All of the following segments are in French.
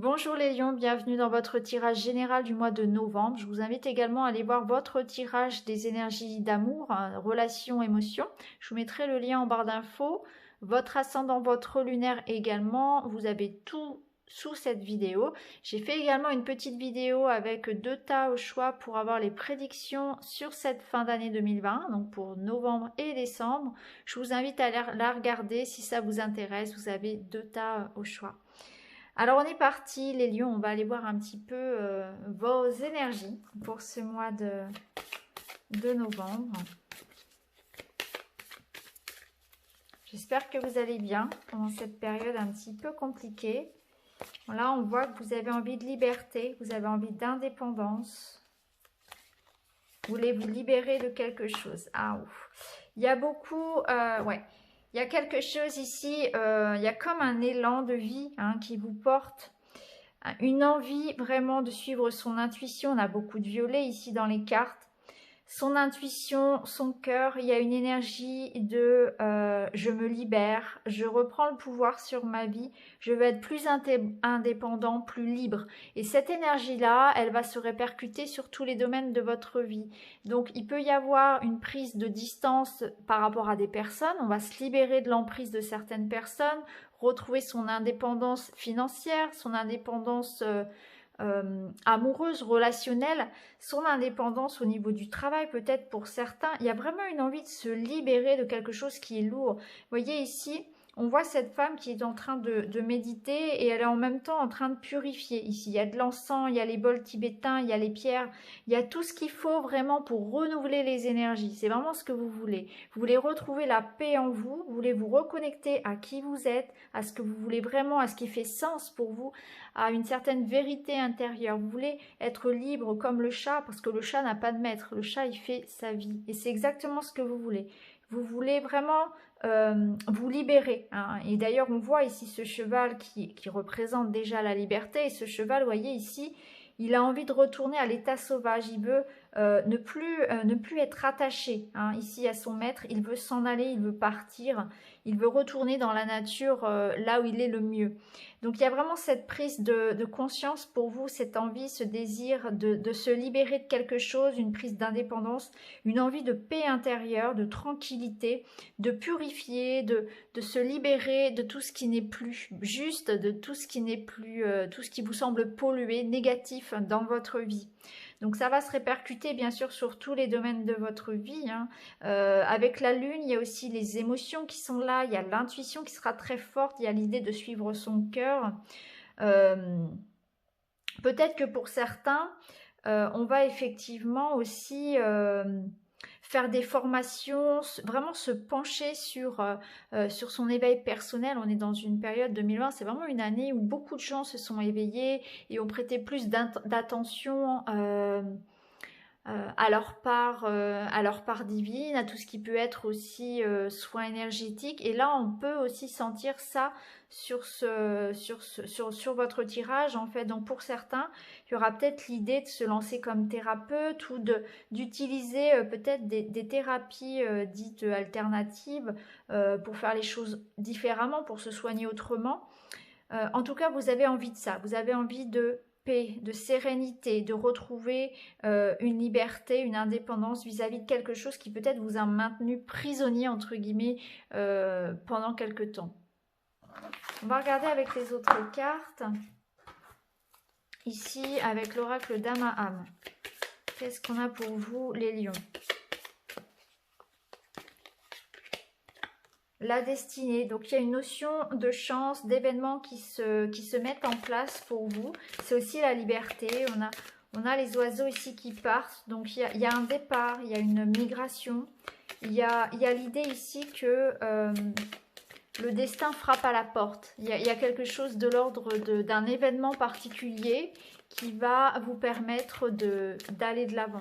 Bonjour les lions, bienvenue dans votre tirage général du mois de novembre. Je vous invite également à aller voir votre tirage des énergies d'amour, relations, émotions. Je vous mettrai le lien en barre d'infos. Votre ascendant, votre lunaire également. Vous avez tout sous cette vidéo. J'ai fait également une petite vidéo avec 2 tas au choix pour avoir les prédictions sur cette fin d'année 2020, donc pour novembre et décembre. Je vous invite à la regarder si ça vous intéresse. Vous avez 2 tas au choix. Alors on est parti les lions, on va aller voir un petit peu vos énergies pour ce mois de novembre. J'espère que vous allez bien pendant cette période un petit peu compliquée. Là on voit que vous avez envie de liberté, vous avez envie d'indépendance. Vous voulez vous libérer de quelque chose. Ah ouf. Il y a beaucoup, ouais. Il y a quelque chose ici, il y a comme un élan de vie qui vous porte, une envie vraiment de suivre son intuition. On a beaucoup de violet ici dans les cartes. Son intuition, son cœur, il y a une énergie de je me libère, je reprends le pouvoir sur ma vie, je veux être plus indépendant, plus libre. Et cette énergie-là, elle va se répercuter sur tous les domaines de votre vie. Donc il peut y avoir une prise de distance par rapport à des personnes, on va se libérer de l'emprise de certaines personnes, retrouver son indépendance financière, son indépendance amoureuse, relationnelle, son indépendance au niveau du travail peut-être pour certains. Il y a vraiment une envie de se libérer de quelque chose qui est lourd. Vous voyez ici, on voit cette femme qui est en train de méditer et elle est en même temps en train de purifier. Ici, il y a de l'encens, il y a les bols tibétains, il y a les pierres, il y a tout ce qu'il faut vraiment pour renouveler les énergies. C'est vraiment ce que vous voulez. Vous voulez retrouver la paix en vous, vous voulez vous reconnecter à qui vous êtes, à ce que vous voulez vraiment, à ce qui fait sens pour vous, à une certaine vérité intérieure. Vous voulez être libre comme le chat, parce que le chat n'a pas de maître. Le chat, il fait sa vie. Et c'est exactement ce que vous voulez. Vous voulez vraiment vous libérer. Et d'ailleurs, on voit ici ce cheval qui représente déjà la liberté. Et ce cheval, vous voyez ici, il a envie de retourner à l'état sauvage. Il veut ne plus être attaché ici à son maître. Il veut s'en aller, il veut partir. Il veut retourner dans la nature là où il est le mieux. Donc il y a vraiment cette prise de conscience pour vous, cette envie, ce désir de se libérer de quelque chose, une prise d'indépendance, une envie de paix intérieure, de tranquillité, de purifier, de se libérer de tout ce qui n'est plus juste, de tout ce qui n'est plus, tout ce qui vous semble pollué, négatif dans votre vie. Donc ça va se répercuter bien sûr sur tous les domaines de votre vie. Avec la lune, il y a aussi les émotions qui sont là, il y a l'intuition qui sera très forte, il y a l'idée de suivre son cœur. Peut-être que pour certains, on va effectivement aussi faire des formations, vraiment se pencher sur son éveil personnel. On est dans une période 2020, c'est vraiment une année où beaucoup de gens se sont éveillés et ont prêté plus d'attention à leur part divine, à tout ce qui peut être aussi soin énergétique. Et là, on peut aussi sentir ça sur votre tirage, en fait. Donc, pour certains, il y aura peut-être l'idée de se lancer comme thérapeute ou d'utiliser peut-être des thérapies dites alternatives pour faire les choses différemment, pour se soigner autrement. En tout cas, vous avez envie de ça. Vous avez envie de paix, de sérénité, de retrouver une liberté, une indépendance vis-à-vis de quelque chose qui peut-être vous a maintenu prisonnier, entre guillemets, pendant quelque temps. On va regarder avec les autres cartes. Ici, avec l'oracle d'Amaham. Qu'est-ce qu'on a pour vous, les lions ? La destinée, donc il y a une notion de chance, d'événements qui se mettent en place pour vous. C'est aussi la liberté, on a les oiseaux ici qui partent, donc il y a un départ, il y a une migration. Il y a l'idée ici que le destin frappe à la porte. Il y a quelque chose de l'ordre d'un événement particulier qui va vous permettre d'aller de l'avant.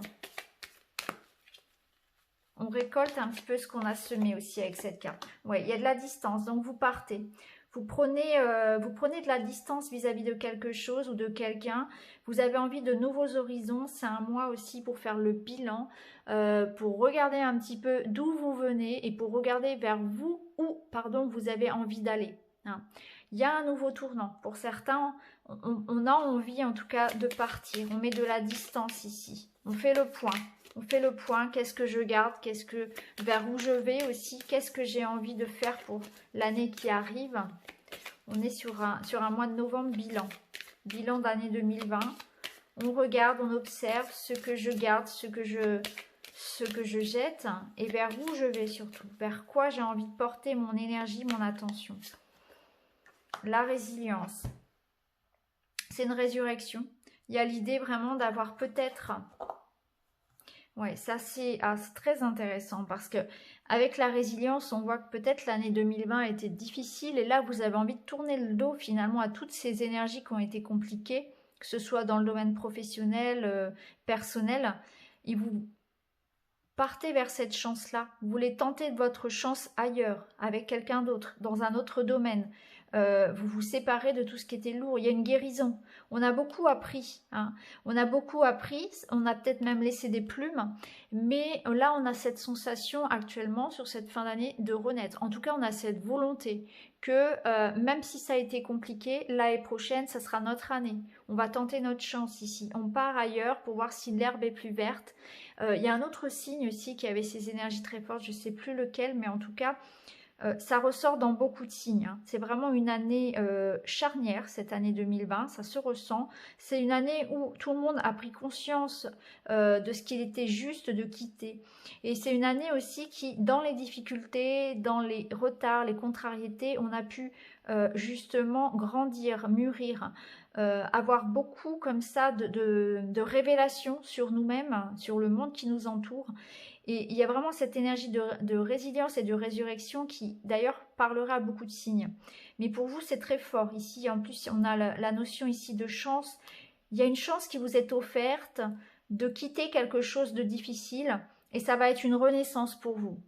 On récolte un petit peu ce qu'on a semé aussi avec cette carte. Oui, il y a de la distance, donc vous partez. Vous prenez de la distance vis-à-vis de quelque chose ou de quelqu'un. Vous avez envie de nouveaux horizons. C'est un mois aussi pour faire le bilan, pour regarder un petit peu d'où vous venez et pour regarder vers vous où, vous avez envie d'aller. il y a un nouveau tournant. Pour certains, on a envie en tout cas de partir. On met de la distance ici. On fait le point. On fait le point. Qu'est-ce que je garde? Vers où je vais aussi? Qu'est-ce que j'ai envie de faire pour l'année qui arrive? On est sur un mois de novembre bilan. Bilan d'année 2020. On regarde, on observe ce que je garde, ce que je jette et vers où je vais surtout. Vers quoi j'ai envie de porter mon énergie, mon attention. La résilience. C'est une résurrection. Il y a l'idée vraiment d'avoir peut-être... Ouais, ça c'est très intéressant parce que avec la résilience, on voit que peut-être l'année 2020 a été difficile et là vous avez envie de tourner le dos finalement à toutes ces énergies qui ont été compliquées, que ce soit dans le domaine professionnel, personnel, et vous partez vers cette chance-là. Vous voulez tenter votre chance ailleurs, avec quelqu'un d'autre, dans un autre domaine. Vous vous séparez de tout ce qui était lourd. Il y a une guérison. On a beaucoup appris. Hein. On a beaucoup appris. On a peut-être même laissé des plumes. Mais là, on a cette sensation actuellement, sur cette fin d'année, de renaître. En tout cas, on a cette volonté que même si ça a été compliqué, l'année prochaine, ça sera notre année. On va tenter notre chance ici. On part ailleurs pour voir si l'herbe est plus verte. Il y a un autre signe aussi qui avait ces énergies très fortes. Je ne sais plus lequel, mais en tout cas... ça ressort dans beaucoup de signes. Hein. C'est vraiment une année charnière, cette année 2020, ça se ressent. C'est une année où tout le monde a pris conscience de ce qu'il était juste de quitter. Et c'est une année aussi qui, dans les difficultés, dans les retards, les contrariétés, on a pu justement grandir, mûrir, avoir beaucoup comme ça de révélations sur nous-mêmes, sur le monde qui nous entoure. Et il y a vraiment cette énergie de résilience et de résurrection qui, d'ailleurs, parlera à beaucoup de signes. Mais pour vous, c'est très fort. Ici, en plus, on a la notion ici de chance. Il y a une chance qui vous est offerte de quitter quelque chose de difficile et ça va être une renaissance pour vous.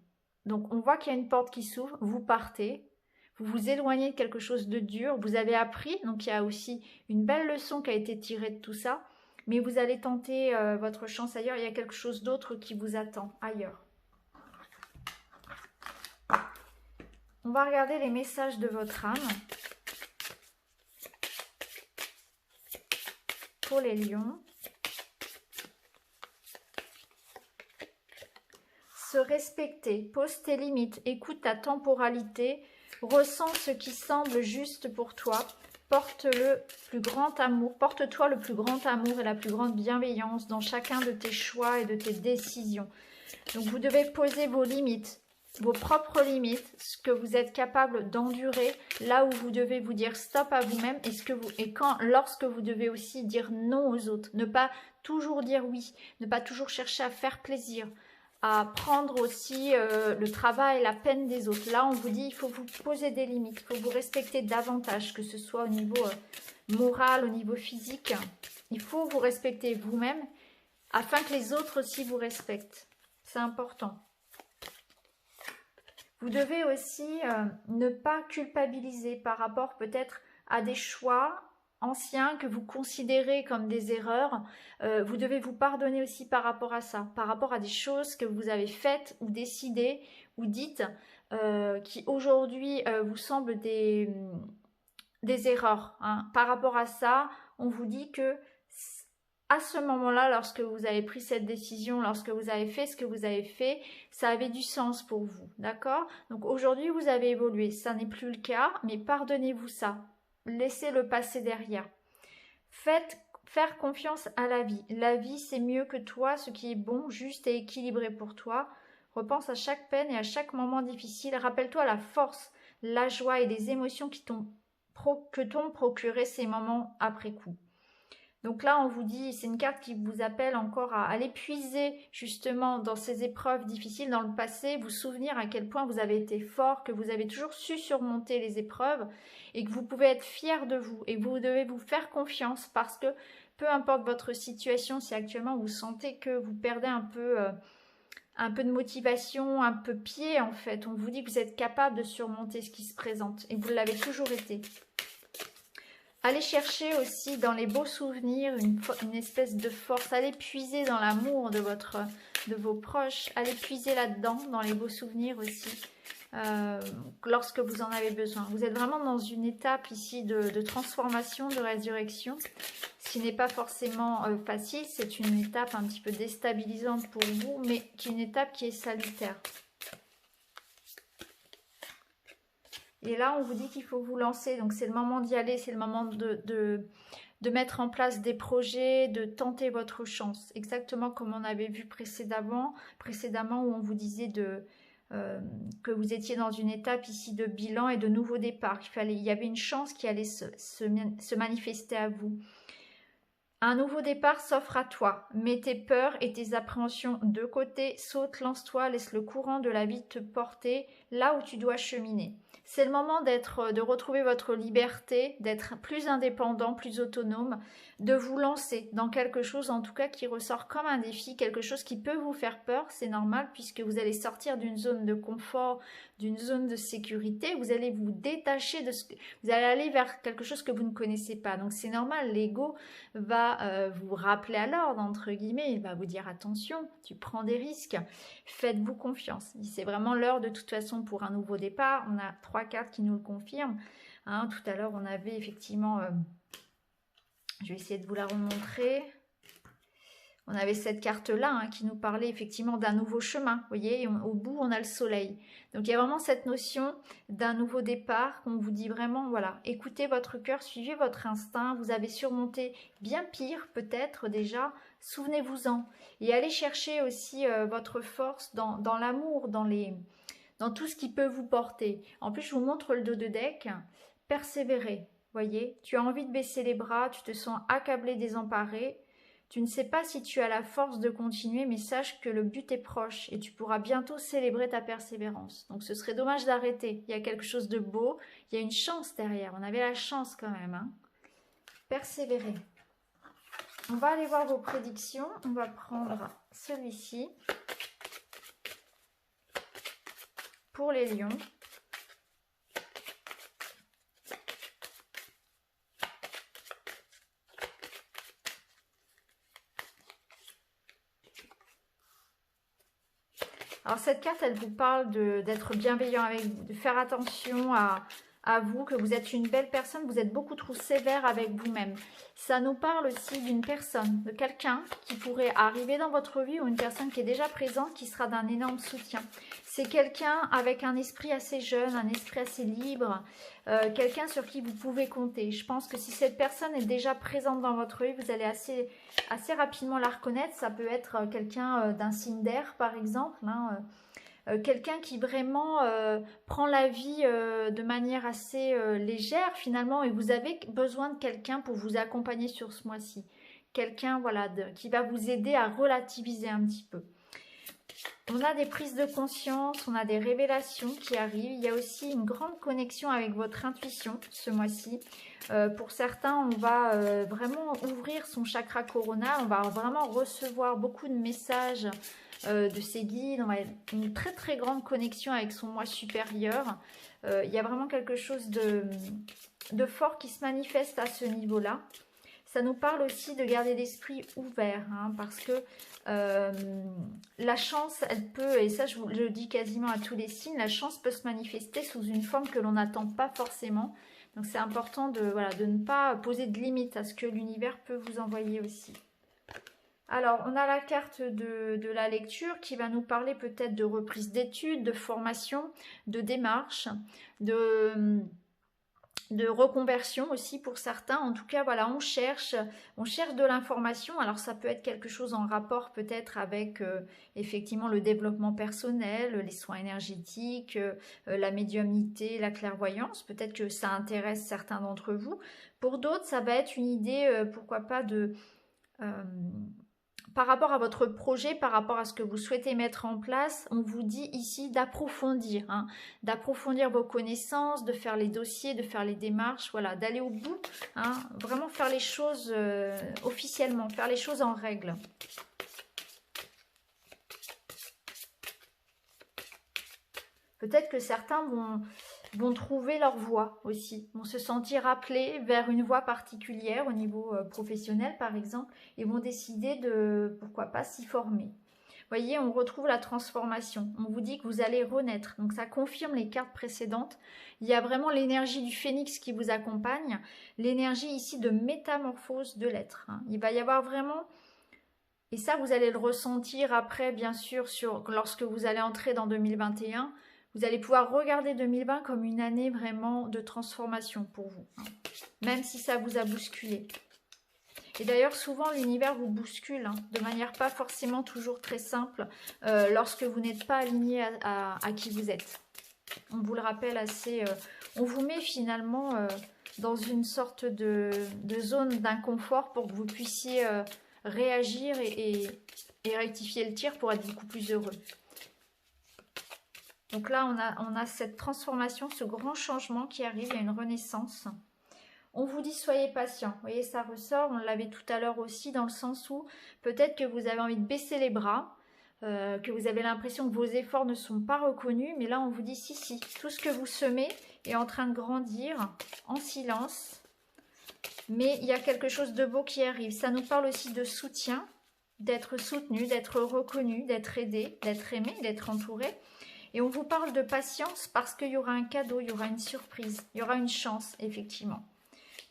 Donc, on voit qu'il y a une porte qui s'ouvre, vous partez, vous vous éloignez de quelque chose de dur, vous avez appris, donc il y a aussi une belle leçon qui a été tirée de tout ça. Mais vous allez tenter votre chance ailleurs. Il y a quelque chose d'autre qui vous attend ailleurs. On va regarder les messages de votre âme. Pour les lions. Se respecter, pose tes limites, écoute ta temporalité, ressens ce qui semble juste pour toi. Porte-toi le plus grand amour et la plus grande bienveillance dans chacun de tes choix et de tes décisions. Donc vous devez poser vos limites, vos propres limites, ce que vous êtes capable d'endurer, là où vous devez vous dire stop à vous-même lorsque vous devez aussi dire non aux autres. Ne pas toujours dire oui, ne pas toujours chercher à faire plaisir, à prendre aussi le travail, la peine des autres. Là, on vous dit, il faut vous poser des limites, il faut vous respecter davantage, que ce soit au niveau moral, au niveau physique. Il faut vous respecter vous-même afin que les autres aussi vous respectent. C'est important. Vous devez aussi ne pas culpabiliser par rapport peut-être à des choix anciens que vous considérez comme des erreurs. Vous devez vous pardonner aussi par rapport à ça, par rapport à des choses que vous avez faites ou décidées ou dites qui aujourd'hui vous semblent des erreurs. Hein. Par rapport à ça, on vous dit que à ce moment-là, lorsque vous avez pris cette décision, lorsque vous avez fait ce que vous avez fait, ça avait du sens pour vous, d'accord? Donc aujourd'hui, vous avez évolué, ça n'est plus le cas, mais pardonnez-vous ça. Laissez le passé derrière. Faire confiance à la vie. La vie, c'est mieux que toi, ce qui est bon, juste et équilibré pour toi. Repense à chaque peine et à chaque moment difficile. Rappelle-toi la force, la joie et les émotions que t'ont procuré ces moments après coup. Donc là, on vous dit, c'est une carte qui vous appelle encore à l'épuiser justement dans ces épreuves difficiles dans le passé, vous souvenir à quel point vous avez été fort, que vous avez toujours su surmonter les épreuves et que vous pouvez être fier de vous et que vous devez vous faire confiance parce que peu importe votre situation, si actuellement vous sentez que vous perdez un peu de motivation, un peu pied en fait, on vous dit que vous êtes capable de surmonter ce qui se présente et vous l'avez toujours été. Allez chercher aussi dans les beaux souvenirs une espèce de force. Allez puiser dans l'amour de vos proches. Allez puiser là-dedans, dans les beaux souvenirs aussi. lorsque vous en avez besoin. Vous êtes vraiment dans une étape ici de transformation, de résurrection, ce qui n'est pas forcément facile. C'est une étape un petit peu déstabilisante pour vous, mais qui est une étape qui est salutaire. Et là, on vous dit qu'il faut vous lancer. Donc, c'est le moment d'y aller. C'est le moment de mettre en place des projets, de tenter votre chance. Exactement comme on avait vu précédemment où on vous disait que vous étiez dans une étape ici de bilan et de nouveau départ. Il y avait une chance qui allait se manifester à vous. Un nouveau départ s'offre à toi. Mets tes peurs et tes appréhensions de côté. Saute, lance-toi, laisse le courant de la vie te porter là où tu dois cheminer. C'est le moment de retrouver votre liberté, d'être plus indépendant, plus autonome, de vous lancer dans quelque chose en tout cas qui ressort comme un défi, quelque chose qui peut vous faire peur, c'est normal puisque vous allez sortir d'une zone de confort, d'une zone de sécurité, vous allez vous détacher de vous allez aller vers quelque chose que vous ne connaissez pas. Donc c'est normal, l'ego va vous rappeler à l'ordre, entre guillemets, il va vous dire attention, tu prends des risques, faites-vous confiance. C'est vraiment l'heure de toute façon pour un nouveau départ. On a 3 cartes qui nous le confirment. Hein, tout à l'heure, on avait effectivement, je vais essayer de vous la remontrer. On avait cette carte-là qui nous parlait effectivement d'un nouveau chemin. Vous voyez, au bout, on a le soleil. Donc, il y a vraiment cette notion d'un nouveau départ qu'on vous dit vraiment, voilà, écoutez votre cœur, suivez votre instinct. Vous avez surmonté bien pire peut-être déjà. Souvenez-vous-en. Et allez chercher aussi votre force dans l'amour, dans tout ce qui peut vous porter. En plus, je vous montre le dos de deck. Persévérer, voyez. Tu as envie de baisser les bras, tu te sens accablé, désemparé. Tu ne sais pas si tu as la force de continuer, mais sache que le but est proche et tu pourras bientôt célébrer ta persévérance. Donc ce serait dommage d'arrêter. Il y a quelque chose de beau, il y a une chance derrière. On avait la chance quand même. Hein. Persévérer. On va aller voir vos prédictions. On va prendre celui-ci. Pour les lions. Alors cette carte, elle vous parle d'être bienveillant avec vous, de faire attention à vous, que vous êtes une belle personne, vous êtes beaucoup trop sévère avec vous-même. Ça nous parle aussi d'une personne, de quelqu'un qui pourrait arriver dans votre vie ou une personne qui est déjà présente, qui sera d'un énorme soutien. C'est quelqu'un avec un esprit assez jeune, un esprit assez libre, quelqu'un sur qui vous pouvez compter. Je pense que si cette personne est déjà présente dans votre vie, vous allez assez rapidement la reconnaître. Ça peut être quelqu'un d'un signe d'air par exemple, quelqu'un qui vraiment prend la vie de manière assez légère finalement, et vous avez besoin de quelqu'un pour vous accompagner sur ce mois-ci. Quelqu'un voilà, qui va vous aider à relativiser un petit peu. On a des prises de conscience, on a des révélations qui arrivent. Il y a aussi une grande connexion avec votre intuition ce mois-ci. Pour certains, on va vraiment ouvrir son chakra corona. On va vraiment recevoir beaucoup de messages de ses guides. On va avoir une très très grande connexion avec son moi supérieur. Il y a vraiment quelque chose de fort qui se manifeste à ce niveau-là. Ça nous parle aussi de garder l'esprit ouvert, parce que la chance, elle peut, et ça je le dis quasiment à tous les signes, la chance peut se manifester sous une forme que l'on n'attend pas forcément. Donc c'est important de ne pas poser de limites à ce que l'univers peut vous envoyer aussi. Alors, on a la carte de la lecture qui va nous parler peut-être de reprise d'études, de formation, de démarche, de reconversion aussi pour certains. En tout cas, voilà, on cherche de l'information. Alors, ça peut être quelque chose en rapport peut-être avec effectivement le développement personnel, les soins énergétiques, la médiumnité, la clairvoyance. Peut-être que ça intéresse certains d'entre vous. Pour d'autres, ça va être une idée, pourquoi pas, par rapport à votre projet, par rapport à ce que vous souhaitez mettre en place, on vous dit ici d'approfondir, d'approfondir vos connaissances, de faire les dossiers, de faire les démarches, voilà, d'aller au bout, vraiment faire les choses officiellement, faire les choses en règle. Peut-être que certains vont trouver leur voie aussi, vont se sentir appelés vers une voie particulière au niveau professionnel par exemple, et vont décider de, pourquoi pas, s'y former. voyez, on retrouve la transformation. On vous dit que vous allez renaître. Donc ça confirme les cartes précédentes. Il y a vraiment l'énergie du phénix qui vous accompagne. L'énergie ici de métamorphose de l'être. Il va y avoir vraiment... Et ça, vous allez le ressentir après, bien sûr, lorsque vous allez entrer dans 2021. Vous allez pouvoir regarder 2020 comme une année vraiment de transformation pour vous. Même si ça vous a bousculé. Et d'ailleurs, souvent, l'univers vous bouscule de manière pas forcément toujours très simple lorsque vous n'êtes pas aligné à qui vous êtes. On vous le rappelle assez... on vous met finalement dans une sorte de zone d'inconfort pour que vous puissiez réagir et rectifier le tir pour être beaucoup plus heureux. Donc là, on a cette transformation, ce grand changement qui arrive, il y a une renaissance. On vous dit soyez patient. Vous voyez, ça ressort, on l'avait tout à l'heure aussi, dans le sens où peut-être que vous avez envie de baisser les bras, que vous avez l'impression que vos efforts ne sont pas reconnus, mais là on vous dit si, tout ce que vous semez est en train de grandir en silence, mais il y a quelque chose de beau qui arrive. Ça nous parle aussi de soutien, d'être soutenu, d'être reconnu, d'être aidé, d'être aimé, d'être entouré. Et on vous parle de patience parce qu'il y aura un cadeau, il y aura une surprise, il y aura une chance, effectivement.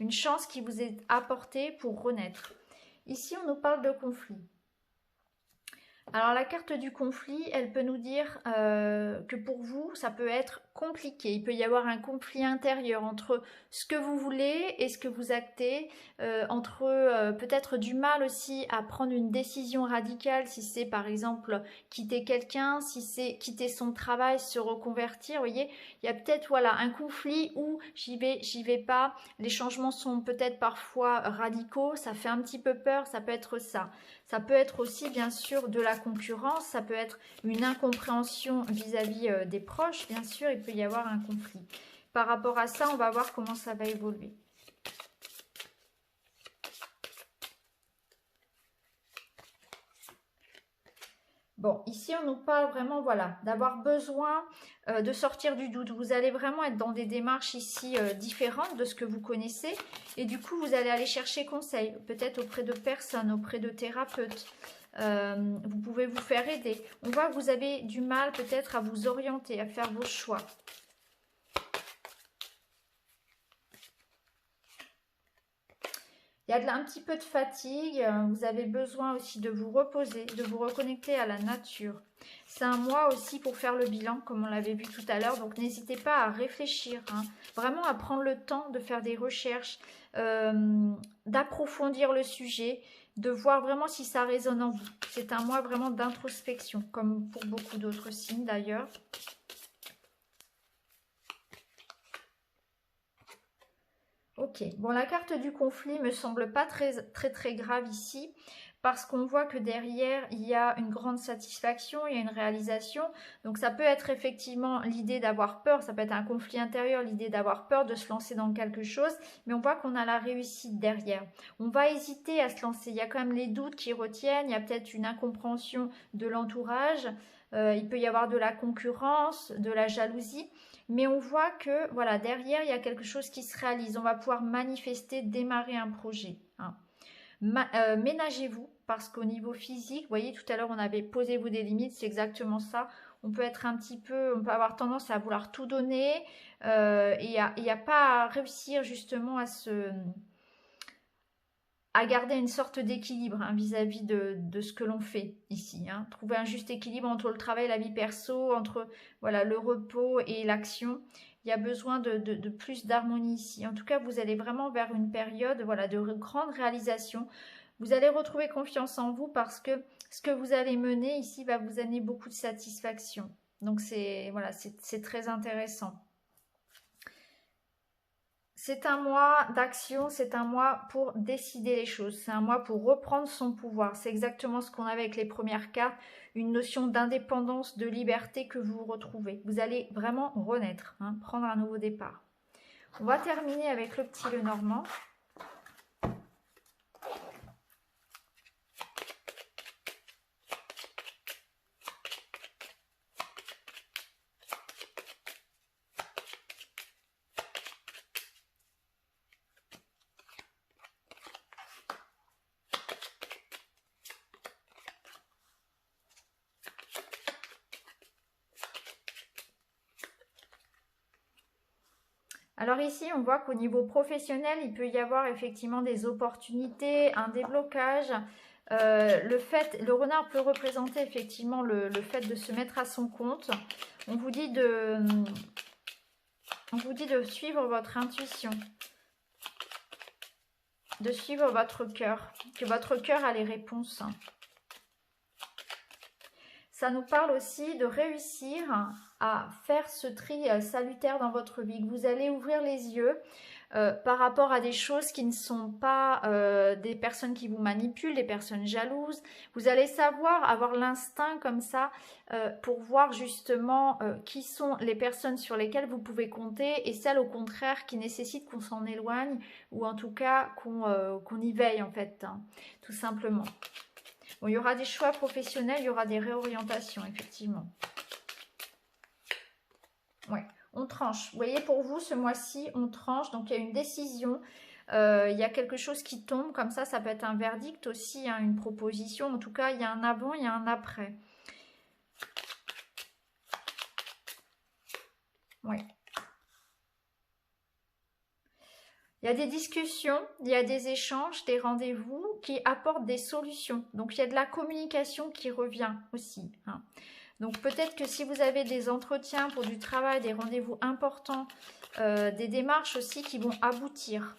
Une chance qui vous est apportée pour renaître. Ici, on nous parle de conflit. Alors, la carte du conflit, elle peut nous dire que pour vous, ça peut être compliqué. Il peut y avoir un conflit intérieur entre ce que vous voulez et ce que vous actez, entre peut-être du mal aussi à prendre une décision radicale, si c'est par exemple quitter quelqu'un, si c'est quitter son travail, se reconvertir. Vous voyez, il y a peut-être voilà, un conflit où j'y vais pas. Les changements sont peut-être parfois radicaux, ça fait un petit peu peur, ça peut être ça. Ça peut être aussi bien sûr de la concurrence, ça peut être une incompréhension vis-à-vis des proches, bien sûr, il peut y avoir un conflit. Par rapport à ça, on va voir comment ça va évoluer. Bon, ici, on nous parle vraiment, voilà, d'avoir besoin de sortir du doute. Vous allez vraiment être dans des démarches ici différentes de ce que vous connaissez. Et du coup, vous allez aller chercher conseil, peut-être auprès de personnes, auprès de thérapeutes. Vous pouvez vous faire aider. On voit que vous avez du mal peut-être à vous orienter, à faire vos choix. Il y a un petit peu de fatigue, vous avez besoin aussi de vous reposer, de vous reconnecter à la nature. C'est un mois aussi pour faire le bilan, comme on l'avait vu tout à l'heure, donc n'hésitez pas à réfléchir, vraiment à prendre le temps de faire des recherches, d'approfondir le sujet, de voir vraiment si ça résonne en vous. C'est un mois vraiment d'introspection, comme pour beaucoup d'autres signes d'ailleurs. Ok, bon, la carte du conflit me semble pas très grave ici, parce qu'on voit que derrière, il y a une grande satisfaction, il y a une réalisation. Donc ça peut être effectivement l'idée d'avoir peur, ça peut être un conflit intérieur, l'idée d'avoir peur de se lancer dans quelque chose, mais on voit qu'on a la réussite derrière. On va hésiter à se lancer, il y a quand même les doutes qui retiennent, il y a peut-être une incompréhension de l'entourage, il peut y avoir de la concurrence, de la jalousie. Mais on voit que voilà, derrière, il y a quelque chose qui se réalise. On va pouvoir manifester, démarrer un projet. Ménagez-vous, parce qu'au niveau physique, vous voyez, tout à l'heure, on avait posez-vous des limites, c'est exactement ça. On peut être un petit peu, on peut avoir tendance à vouloir tout donner et à pas réussir justement à garder une sorte d'équilibre vis-à-vis de ce que l'on fait ici. Trouver un juste équilibre entre le travail et la vie perso, entre voilà, le repos et l'action. Il y a besoin de plus d'harmonie ici. En tout cas, vous allez vraiment vers une période voilà, de grande réalisation. Vous allez retrouver confiance en vous parce que ce que vous allez mener ici va vous amener beaucoup de satisfaction. Donc c'est voilà, c'est très intéressant. C'est un mois d'action, c'est un mois pour décider les choses, c'est un mois pour reprendre son pouvoir. C'est exactement ce qu'on avait avec les premières cartes, une notion d'indépendance, de liberté que vous retrouvez. Vous allez vraiment renaître, prendre un nouveau départ. On va terminer avec le petit Lenormand. Alors ici, on voit qu'au niveau professionnel, il peut y avoir effectivement des opportunités, un déblocage. Le renard peut représenter effectivement le fait de se mettre à son compte. On vous dit de suivre votre intuition, de suivre votre cœur, que votre cœur a les réponses. Ça nous parle aussi de réussir à faire ce tri salutaire dans votre vie, que vous allez ouvrir les yeux par rapport à des choses qui ne sont pas des personnes qui vous manipulent, des personnes jalouses. Vous allez savoir, avoir l'instinct comme ça pour voir justement qui sont les personnes sur lesquelles vous pouvez compter et celles au contraire qui nécessitent qu'on s'en éloigne ou en tout cas qu'on y veille en fait, hein, tout simplement. Bon, il y aura des choix professionnels, il y aura des réorientations, effectivement. Ouais, on tranche. Vous voyez, pour vous, ce mois-ci, on tranche. Donc, il y a une décision. Il y a quelque chose qui tombe. Comme ça peut être un verdict aussi, hein, une proposition. En tout cas, il y a un avant, il y a un après. Ouais. Il y a des discussions, il y a des échanges, des rendez-vous qui apportent des solutions. Donc, il y a de la communication qui revient aussi, hein. Donc, peut-être que si vous avez des entretiens pour du travail, des rendez-vous importants, des démarches aussi qui vont aboutir.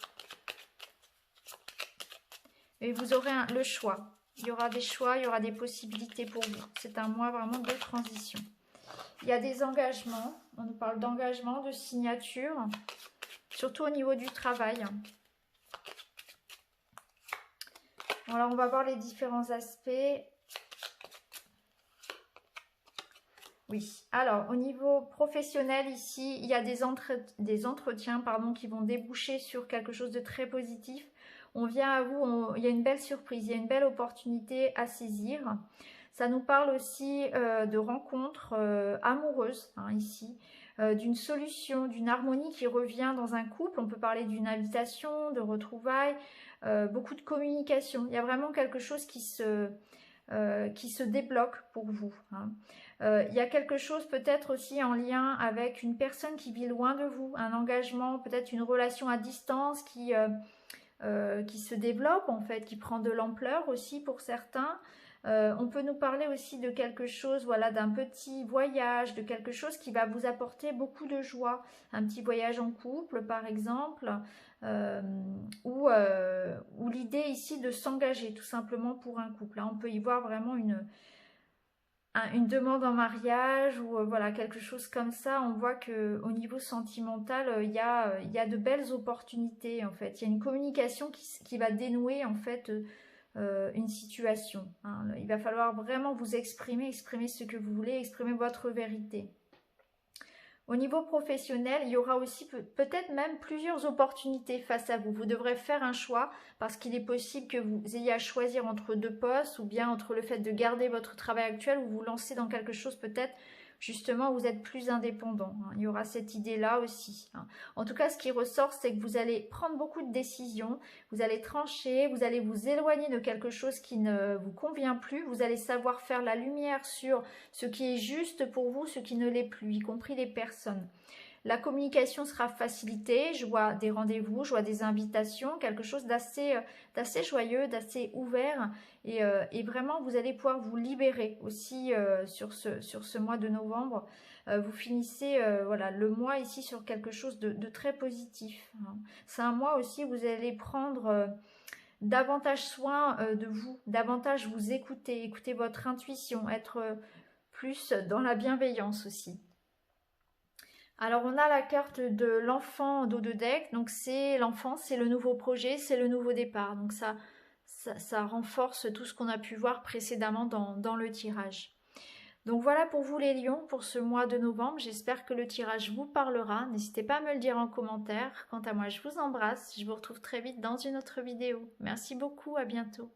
Et vous aurez le choix. Il y aura des choix, il y aura des possibilités pour vous. C'est un mois vraiment de transition. Il y a des engagements. On nous parle d'engagement, de signature. Surtout au niveau du travail. Alors, on va voir les différents aspects. Oui, alors au niveau professionnel ici, il y a des entretiens qui vont déboucher sur quelque chose de très positif. On vient à vous, il y a une belle surprise, il y a une belle opportunité à saisir. Ça nous parle aussi de rencontres amoureuses, hein, ici. D'une solution, d'une harmonie qui revient dans un couple. On peut parler d'une invitation, de retrouvailles, beaucoup de communication. Il y a vraiment quelque chose qui se débloque pour vous, hein. Il y a quelque chose peut-être aussi en lien avec une personne qui vit loin de vous, un engagement, peut-être une relation à distance qui se développe en fait, qui prend de l'ampleur aussi pour certains. On peut nous parler aussi de quelque chose, voilà, d'un petit voyage, de quelque chose qui va vous apporter beaucoup de joie. Un petit voyage en couple, par exemple, ou l'idée ici de s'engager tout simplement pour un couple. Là, on peut y voir vraiment une demande en mariage ou voilà, quelque chose comme ça. On voit qu'au niveau sentimental, il y a de belles opportunités en fait. Il y a une communication qui va dénouer en fait une situation, hein. Il va falloir vraiment vous exprimer ce que vous voulez, exprimer votre vérité. Au niveau professionnel, il y aura aussi peut-être même plusieurs opportunités face à vous. Vous devrez faire un choix parce qu'il est possible que vous ayez à choisir entre deux postes ou bien entre le fait de garder votre travail actuel ou vous lancer dans quelque chose peut-être justement où vous êtes plus indépendant, hein. Il y aura cette idée-là aussi, hein. En tout cas, ce qui ressort, c'est que vous allez prendre beaucoup de décisions, vous allez trancher, vous allez vous éloigner de quelque chose qui ne vous convient plus, vous allez savoir faire la lumière sur ce qui est juste pour vous, ce qui ne l'est plus, y compris les personnes. La communication sera facilitée, je vois des rendez-vous, je vois des invitations, quelque chose d'assez joyeux, d'assez ouvert et vraiment vous allez pouvoir vous libérer aussi sur ce mois de novembre. Vous finissez voilà, le mois ici sur quelque chose de très positif, hein. C'est un mois aussi où vous allez prendre davantage soin de vous, davantage vous écouter votre intuition, être plus dans la bienveillance aussi. Alors, on a la carte de l'enfant dos de deck. Donc, c'est l'enfant, c'est le nouveau projet, c'est le nouveau départ. Donc, ça renforce tout ce qu'on a pu voir précédemment dans le tirage. Donc, voilà pour vous les lions pour ce mois de novembre. J'espère que le tirage vous parlera. N'hésitez pas à me le dire en commentaire. Quant à moi, je vous embrasse. Je vous retrouve très vite dans une autre vidéo. Merci beaucoup, à bientôt.